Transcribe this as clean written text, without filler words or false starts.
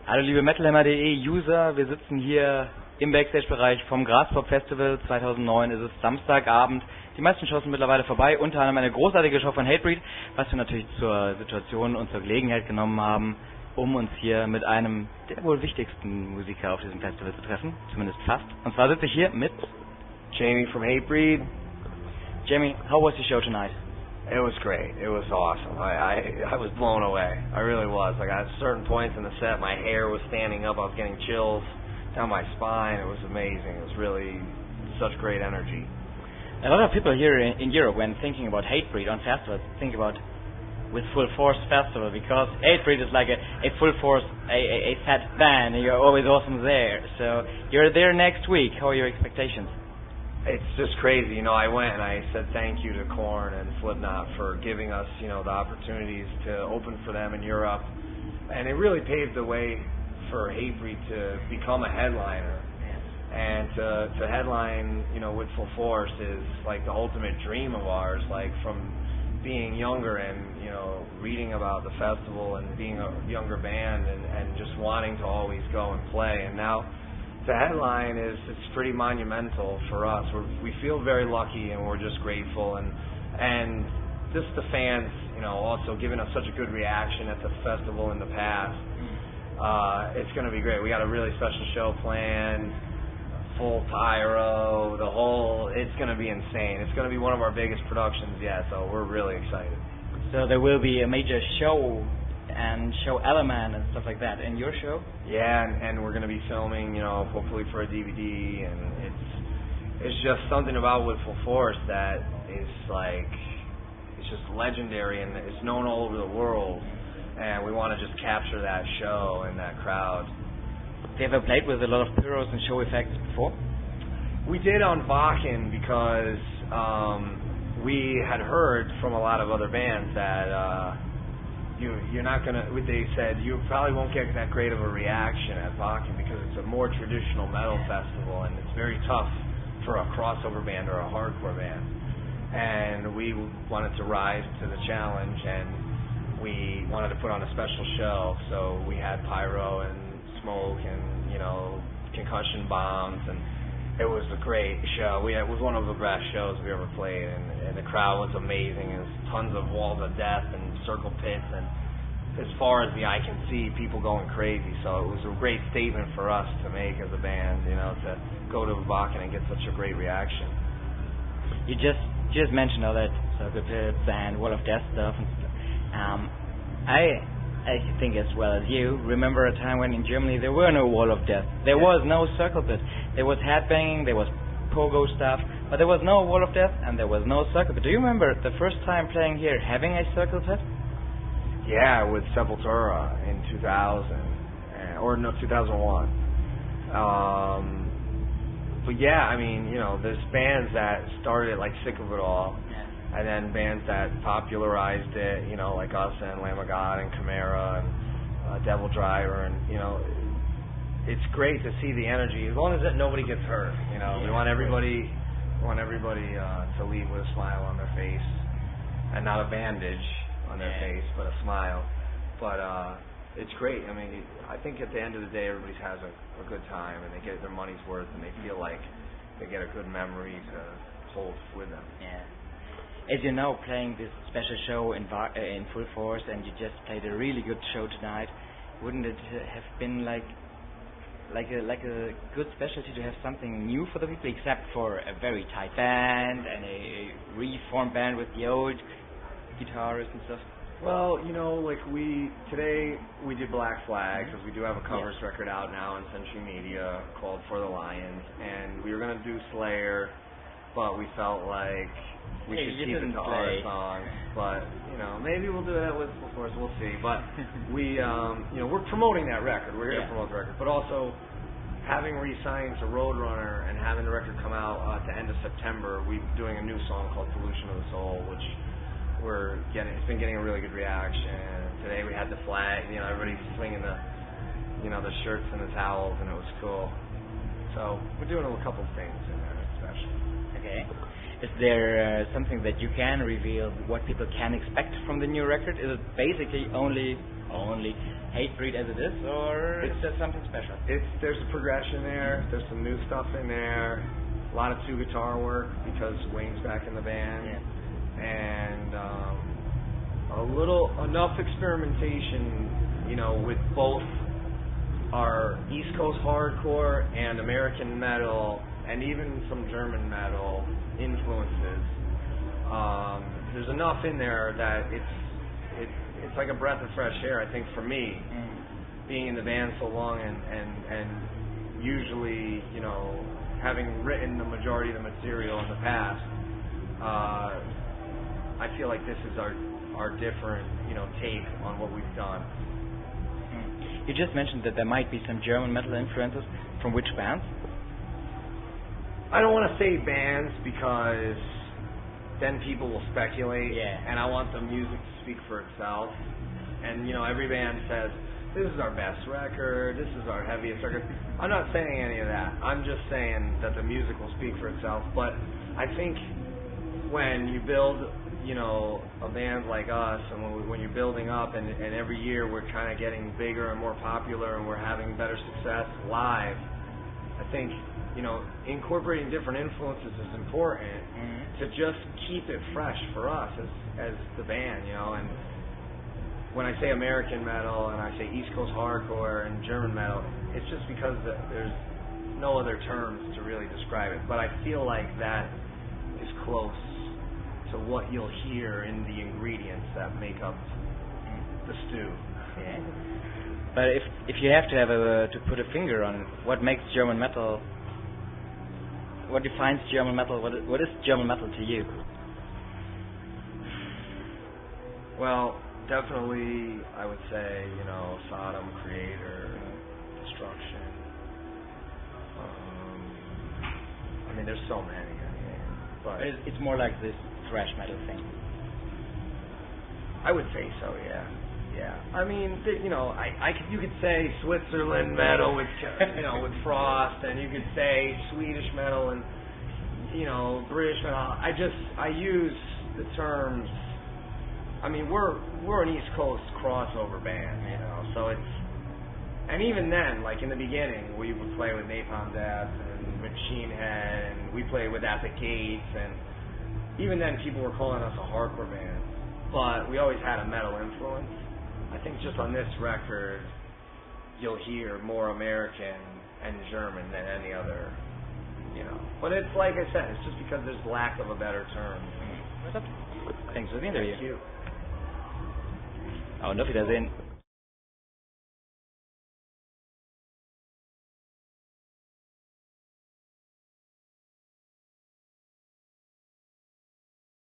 Hallo liebe MetalHammer.de User, wir sitzen hier im Backstage-Bereich vom Graspop Festival. 2009 ist es Samstagabend. Die meisten Shows sind mittlerweile vorbei, unter anderem eine großartige Show von Hatebreed, was wir natürlich zur Situation und zur Gelegenheit genommen haben, um uns hier mit einem der wohl wichtigsten Musiker auf diesem Festival zu treffen, zumindest fast. Und zwar sitze ich hier mit Jamie from Hatebreed. Jamie, how was your show tonight? It was great. It was awesome. I was blown away. I really was. Like at certain points in the set, my hair was standing up. I was getting chills down my spine. It was amazing. It was really such great energy. A lot of people here in Europe, when thinking about Hatebreed on festivals, think about with Full Force Festival, because Hatebreed is like a full force, a fat band, and you're always awesome there. So you're there next week. How are your expectations? It's just crazy. You know, I went and I said thank you to Korn and Slipknot for giving us, you know, the opportunities to open for them in Europe. And it really paved the way for Hatebreed to become a headliner. And to headline, you know, with Full Force is like the ultimate dream of ours, like from being younger and, you know, reading about the festival and being a younger band and just wanting to always go and play. And now the headline it's pretty monumental for us. We feel very lucky and we're just grateful, and just the fans, you know, also giving us such a good reaction at the festival in the past. It's going to be great. We got a really special show planned, full pyro, it's going to be insane. It's going to be one of our biggest productions yet, so we're really excited. So there will be a major show and show element and stuff like that in your show? Yeah, and we're going to be filming, you know, hopefully for a DVD, and it's just something about with Full Force that is like, it's just legendary and it's known all over the world, and we want to just capture that show and that crowd. Have you ever played with a lot of pyros and show effects before? We did on Wacken because we had heard from a lot of other bands that you're not gonna. They said you probably won't get that great of a reaction at Wacken because it's a more traditional metal festival and it's very tough for a crossover band or a hardcore band. And we wanted to rise to the challenge, and we wanted to put on a special show. So we had pyro and smoke and, you know, concussion bombs, and it was a great show. It was one of the best shows we ever played, and the crowd was amazing. It was tons of walls of death and circle pits, and as far as the eye can see, people going crazy. So it was a great statement for us to make as a band, you know, to go to Wacken and get such a great reaction. You just mentioned all that circle pits and wall of death stuff and stuff. I think as well as you remember a time when in Germany there were no wall of death. There was no circle pit. There was headbanging, there was pogo stuff, but there was no wall of death and there was no circle pit. Do you remember the first time playing here having a circle pit? Yeah, with Sepultura in 2000, or no, 2001. But yeah, I mean, you know, there's bands that started like Sick of It All, and then bands that popularized it, you know, like us and Lamb of God and Chimera and Devil Driver, and, you know, it's great to see the energy, as long as that nobody gets hurt, you know. We want everybody to leave with a smile on their face, and not a bandage on their face, but a smile. But it's great. I mean, I think at the end of the day, everybody has a good time, and they get their money's worth, and they feel like they get a good memory to hold with them. Yeah. As you know, playing this special show in Full Force, and you just played a really good show tonight, wouldn't it have been like a good specialty to have something new for the people, except for a very tight band and a reformed band with the old guitarists and stuff? Well, you know, like today we did Black Flag, because we do have a covers record out now in Century Media called For the Lions, and we were going to do Slayer, but we felt like we should keep it to our songs. But, you know, maybe we'll do that with Full Force, we'll see. But we, you know, we're promoting that record. We're here to promote the record. But also, having re-signed to Roadrunner and having the record come out at the end of September, we're doing a new song called Pollution of the Soul, which it's been getting a really good reaction. Today we had the flag, you know, everybody's swinging the shirts and the towels, and it was cool. So we're doing a couple things in there special. Okay. Is there something that you can reveal what people can expect from the new record? Is it basically only only Hatebreed as it is, or is there something special? There's a progression there. There's some new stuff in there. A lot of 2-guitar work because Wayne's back in the band, and enough experimentation, with both our East Coast hardcore and American metal, and even some German metal influences. There's enough in there that it's like a breath of fresh air, I think, for me, being in the band so long and usually, having written the majority of the material in the past. I feel like this is our different, take on what we've done. You just mentioned that there might be some German metal influences. From which bands? I don't want to say bands because then people will speculate, and I want the music to speak for itself. And every band says, this is our best record, this is our heaviest record. I'm not saying any of that. I'm just saying that the music will speak for itself. But I think when you build, a band like us, and when you're building up, and every year we're kind of getting bigger and more popular, and we're having better success live, I think, incorporating different influences is important to just keep it fresh for us as the band, and when I say American metal and I say East Coast hardcore and German metal, it's just because there's no other terms to really describe it, but I feel like that is close to what you'll hear in the ingredients that make up the stew. Yeah. But if you have to put a finger on it, what makes German metal, what defines German metal, what is German metal to you? Well, definitely I would say, Sodom, Creator, Destruction. There's so many. But it's more like this thrash metal thing. I would say so, yeah. You could say Switzerland metal with with Frost, and you could say Swedish metal and British metal. I use the terms. We're an East Coast crossover band, so it's, and even then, like in the beginning, we would play with Napalm Death and Machine Head, and we played with At the Gates, and even then people were calling us a hardcore band, but we always had a metal influence. I think just on this record, you'll hear more American and German than any other, But it's like I said, it's just because there's lack of a better term. Thanks for the interview. Thank you. Und auf Wiedersehen.